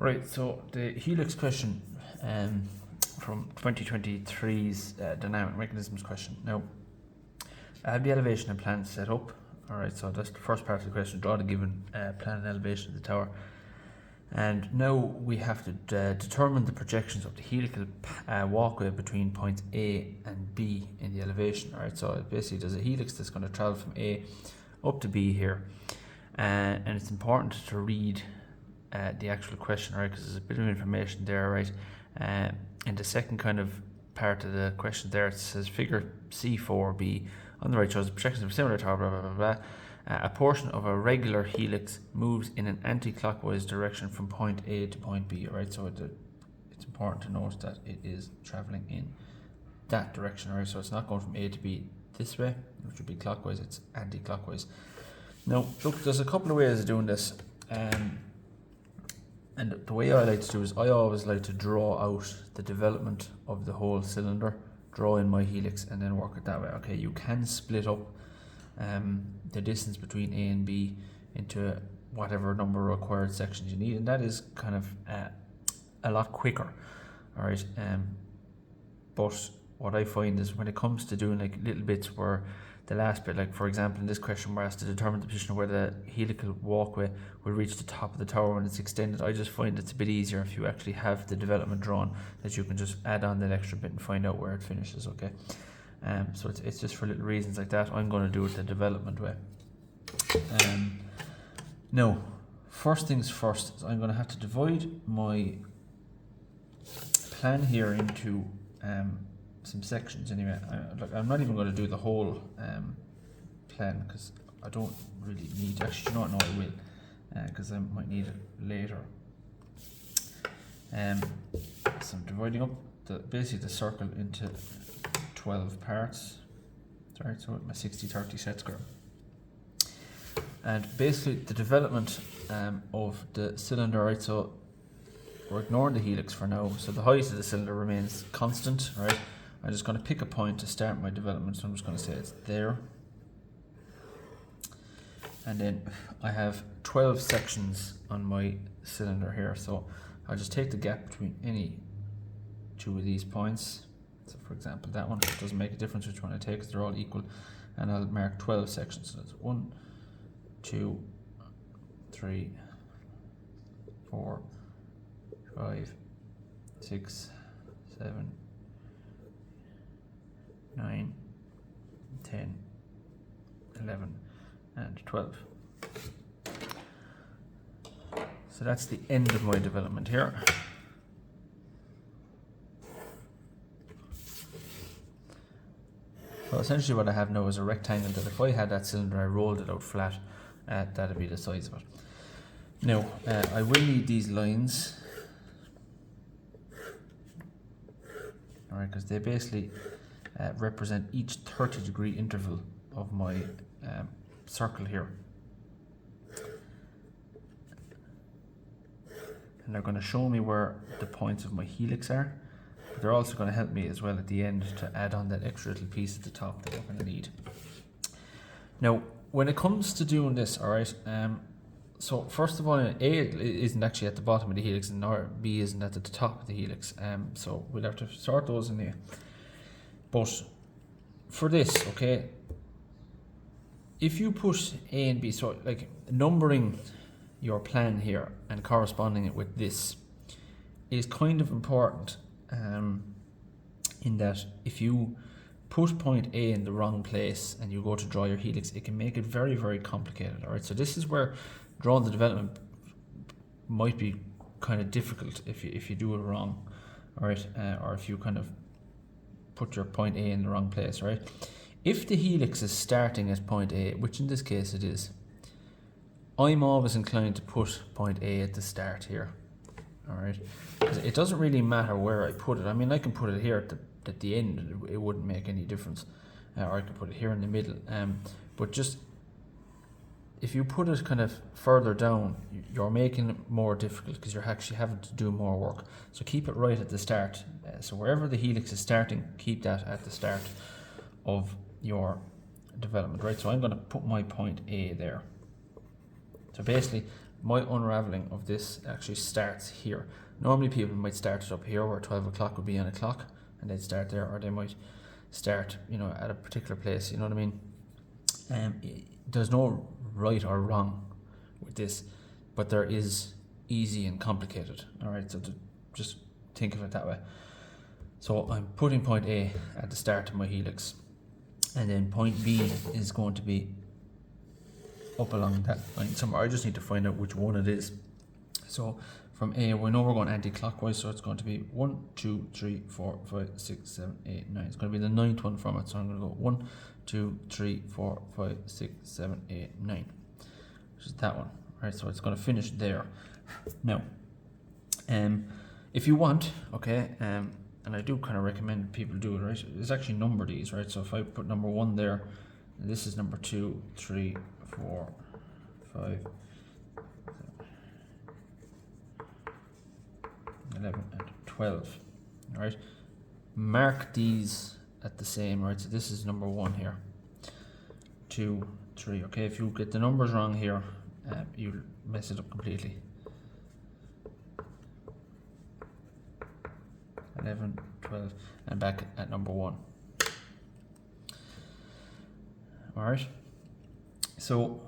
Right, so the Helix question from 2023's dynamic mechanisms question. Now, I have the elevation and plan set up. Alright, so that's the first part of the question. Draw the given plan and elevation of the tower. And now we have to determine the projections of the helical walkway between points A and B in the elevation. Alright, so basically there's a helix that's going to travel from A up to B here. And it's important to read the actual question, right? Because there's a bit of information there, right? In the second kind of part of the question there, it says figure C4b on the right shows the projections of a similar tower, blah, blah, blah, blah. A portion of a regular helix moves in an anti-clockwise direction from point A to point B, right? So it's important to note that it is traveling in that direction, right? So it's not going from A to B this way, which would be clockwise, it's anti-clockwise. Now, look, there's a couple of ways of doing this. And the way I like to do is I always like to draw out the development of the whole cylinder, draw in my helix and then work it that way. Okay, you can split up the distance between A and B into whatever number of required sections you need, and that is kind of a lot quicker. All right, but what I find is when it comes to doing like little bits where the last bit, like for example in this question we're asked to determine the position of where the helical walkway will reach the top of the tower when it's extended, I just find it's a bit easier if you actually have the development drawn, that you can just add on that extra bit and find out where it finishes. Okay, so it's just for little reasons like that. I'm going to do it the development way. Now, first things first, I'm going to have to divide my plan here into some sections anyway. I'm not even going to do the whole plan because I don't really need, actually, you know what, no I will, because I might need it later. So I'm dividing up basically the circle into 12 parts. Sorry, so with my 60-30 set square. And basically the development of the cylinder, right, so we're ignoring the helix for now, so the height of the cylinder remains constant, right? I'm just going to pick a point to start my development, so I'm just going to say it's there. And then I have 12 sections on my cylinder here, so I'll just take the gap between any two of these points. So for example that one, it doesn't make a difference which one I take because they're all equal, and I'll mark 12 sections. So that's 1, 2, 3, 4, 5, 6, 7, 9, 10, 11 and 12. So that's the end of my development here. So essentially what I have now is a rectangle that if I had that cylinder, I rolled it out flat, that'd be the size of it. Now, I will need these lines, alright, because they basically represent each 30-degree interval of my circle here. And they're going to show me where the points of my helix are, but they're also going to help me as well at the end to add on that extra little piece at the top that we're going to need. Now, when it comes to doing this, alright, so first of all, A isn't actually at the bottom of the helix and nor B isn't at the top of the helix, so we'll have to sort those in there. But for this, okay, if you put A and B, so like numbering your plan here and corresponding it with this is kind of important, in that if you put point A in the wrong place and you go to draw your helix, it can make it very, very complicated. Alright, so this is where drawing the development might be kind of difficult if you do it wrong, alright, or if you kind of put your point A in the wrong place, right? If the helix is starting at point A, which in this case it is, I'm always inclined to put point A at the start here, alright? It doesn't really matter where I put it. I mean, I can put it here at the end, it wouldn't make any difference, or I could put it here in the middle, but just if you put it kind of further down, you're making it more difficult because you're actually having to do more work. So keep it right at the start. So wherever the helix is starting, keep that at the start of your development, right? So I'm going to put my point A there. So basically, my unraveling of this actually starts here. Normally people might start it up here where 12 o'clock would be on a clock, and they'd start there, or they might start, you know, at a particular place, you know what I mean? There's no right or wrong with this, but there is easy and complicated. Alright, so just think of it that way. So I'm putting point A at the start of my helix, and then point B is going to be up along that line somewhere. I just need to find out which one it is. So from A, we know we're going anti-clockwise, so it's going to be 1, 2, 3, 4, 5, 6, 7, 8, 9. It's going to be the 9th one from it, so I'm going to go 1, 2, 3, 4, 5, 6, 7, 8, 9, which is that one. Right, so it's going to finish there. Now, if you want, okay, and I do kind of recommend people do it, right? It's actually number these, right? So if I put number 1 there, this is number 2, 3, 4, 5, 11, and 12. All right, mark these at the same, right? So this is number 1 here, 2, 3. Okay, if you get the numbers wrong here, you'll mess it up completely. 11, 12, and back at number 1. All right. So,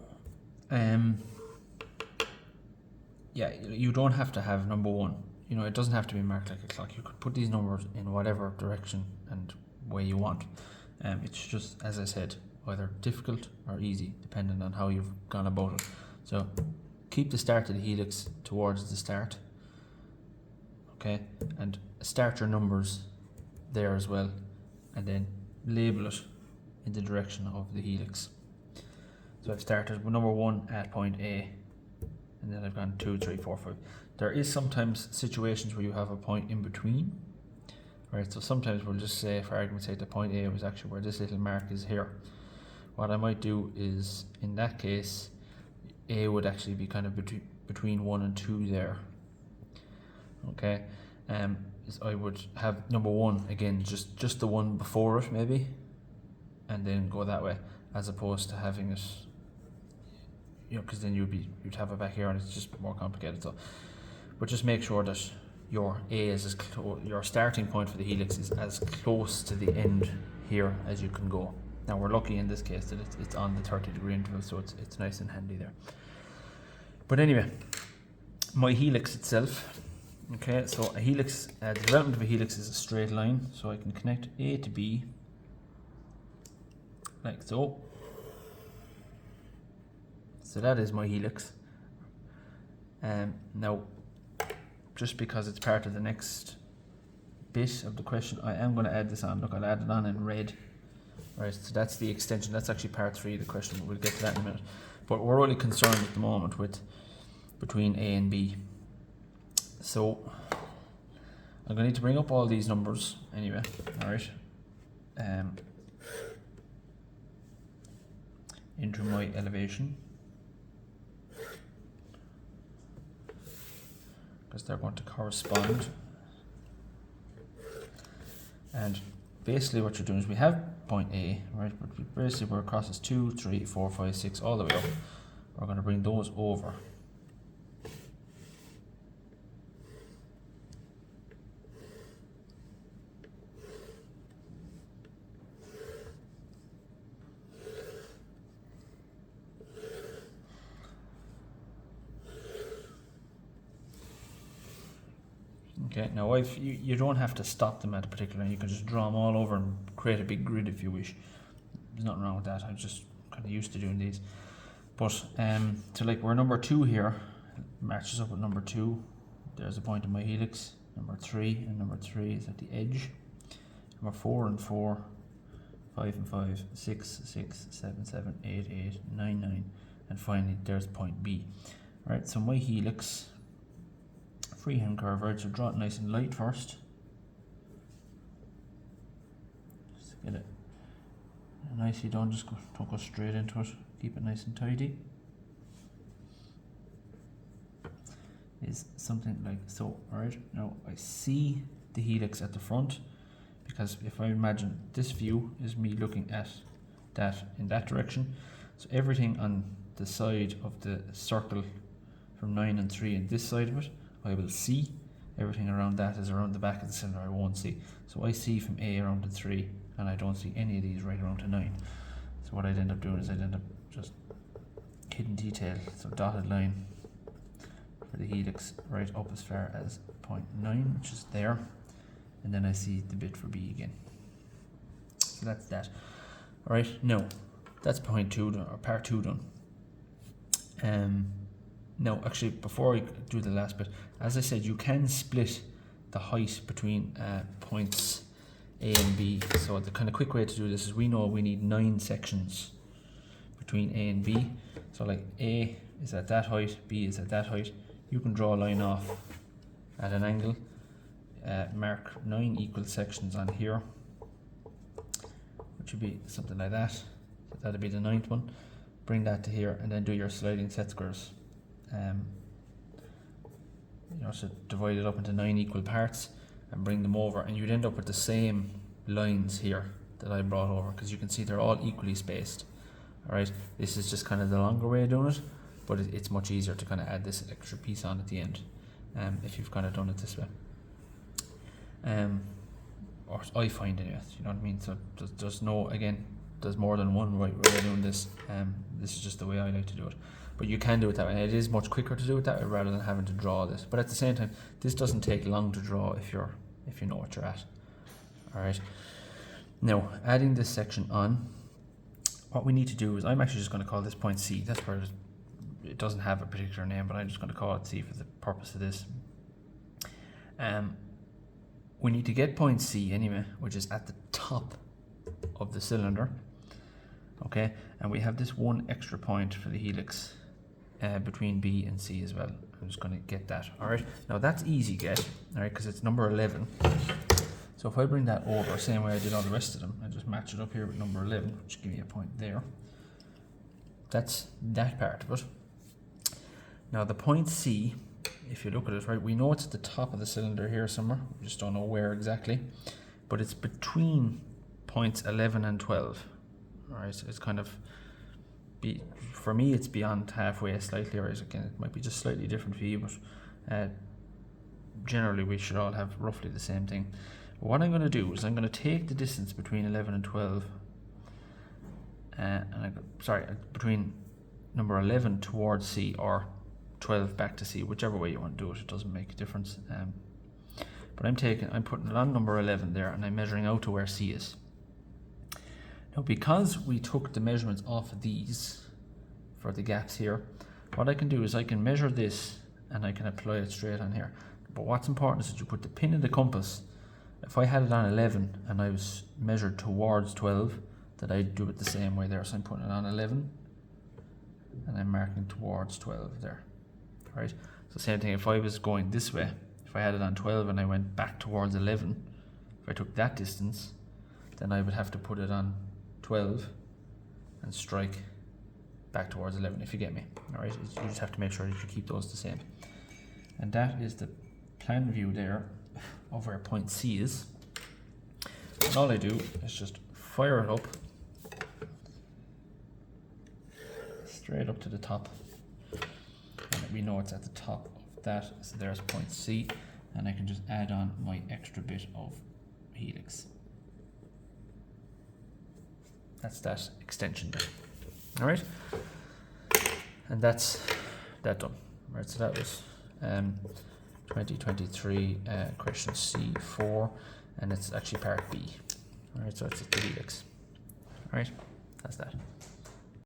yeah, you don't have to have number 1. You know, it doesn't have to be marked like a clock. You could put these numbers in whatever direction and way you want. It's just, as I said, either difficult or easy, depending on how you've gone about it. So, keep the start of the helix towards the start. Okay, and start your numbers there as well, and then label it in the direction of the helix. So I've started with number 1 at point A, and then I've gone 2, 3, 4, 5. There is sometimes situations where you have a point in between. Right, so sometimes we'll just say, for argument's sake, the point A was actually where this little mark is here. What I might do is, in that case, A would actually be kind of between 1 and 2 there. Okay, I would have number 1 again, just the one before it maybe, and then go that way, as opposed to having it, you know, because then you'd have it back here and it's just more complicated. So, but just make sure that your A is as close, your starting point for the helix is as close to the end here as you can go. Now we're lucky in this case that it's on the 30-degree interval, so it's nice and handy there. But anyway, my helix itself. Okay, so a helix, the development of a helix is a straight line, so I can connect A to B like so. So that is my helix. Now, just because it's part of the next bit of the question, I am going to add this on. Look, I'll add it on in red. Right, so that's the extension. That's actually part 3 of the question. We'll get to that in a minute. But we're only concerned at the moment with between A and B. So I'm going to need to bring up all these numbers anyway. All right. Into my elevation, because they're going to correspond. And basically what you're doing is we have point A, right, but basically where it crosses 2, 3, 4, 5, 6 all the way up. We're going to bring those over. Okay, now you don't have to stop them at a particular line. You can just draw them all over and create a big grid if you wish. There's nothing wrong with that. I'm just kind of used to doing these. But so like we're number 2 here, matches up with number 2. There's a point in my helix. Number 3 and number 3 is at the edge. Number 4 and 4, 5 and 5, 6, 6, 7, 7, 8, 8, 9, 9, and finally there's point B. Right, so my helix, freehand curve, right, so draw it nice and light first. Just get it nicely done, just don't go straight into it. Keep it nice and tidy. Is something like so. Alright, now I see the helix at the front, because if I imagine this view is me looking at that in that direction, so everything on the side of the circle from 9 and 3 in this side of it, I will see. Everything around that is around the back of the cylinder, I won't see. So I see from A around to 3, and I don't see any of these right around to 9. So what I'd end up doing is I'd end up just hidden detail, so dotted line for the helix right up as far as point 9, which is there, and then I see the bit for B again. So that's that. Alright, now that's point 2 done, or part 2 done. Now, actually, before I do the last bit, as I said, you can split the height between points A and B. So the kind of quick way to do this is we know we need 9 sections between A and B. So like A is at that height, B is at that height. You can draw a line off at an angle, mark 9 equal sections on here, which would be something like that. So that'll be the 9th one. Bring that to here, and then do your sliding set squares. You know, so divide it up into 9 equal parts and bring them over, and you'd end up with the same lines here that I brought over, because you can see they're all equally spaced. Alright, this is just kind of the longer way of doing it, but it's much easier to kind of add this extra piece on at the end, if you've kind of done it this way. Or I find anyway, you know what I mean? So there's no, again, there's more than one right way of doing this. This is just the way I like to do it. But you can do it that way, and it is much quicker to do it that way rather than having to draw this. But at the same time, this doesn't take long to draw if you know what you're at. Alright. Now, adding this section on, what we need to do is, I'm actually just going to call this point C. That's where it doesn't have a particular name, but I'm just going to call it C for the purpose of this. We need to get point C anyway, which is at the top of the cylinder. Okay, and we have this one extra point for the helix between B and C as well. I'm just going to get that. Alright, now that's easy get, alright, because it's number 11. So if I bring that over, same way I did all the rest of them, I just match it up here with number 11, which give me a point there. That's that part of it. Now the point C, if you look at it, right, we know it's at the top of the cylinder here somewhere. We just don't know where exactly, but it's between points 11 and 12. Alright, so it's kind of, for me it's beyond halfway slightly, or again it might be just slightly different for you, but generally we should all have roughly the same thing. But what I'm going to do is I'm going to take the distance between 11 and 12, between number 11 towards C, or 12 back to C, whichever way you want to do it, it doesn't make a difference. But I'm putting it on number 11 there, and I'm measuring out to where C is. Now, because we took the measurements off of these for the gaps here, what I can do is I can measure this and I can apply it straight on here. But what's important is that you put the pin in the compass. If I had it on 11 and I was measured towards 12, that I'd do it the same way there. So I'm putting it on 11 and I'm marking towards 12 there. Alright, so same thing if I was going this way, if I had it on 12 and I went back towards 11, if I took that distance, then I would have to put it on 12 and strike back towards 11, if you get me. Alright, you just have to make sure that you keep those the same. And that is the plan view there of where point C is. And all I do is just fire it up straight up to the top, and we know it's at the top of that, so there's point C, and I can just add on my extra bit of helix. That's that extension bit. Alright, and that's that done. Right, so that was 2023 question C4, and it's actually part B. Alright, so it's the helix. Alright, that's that.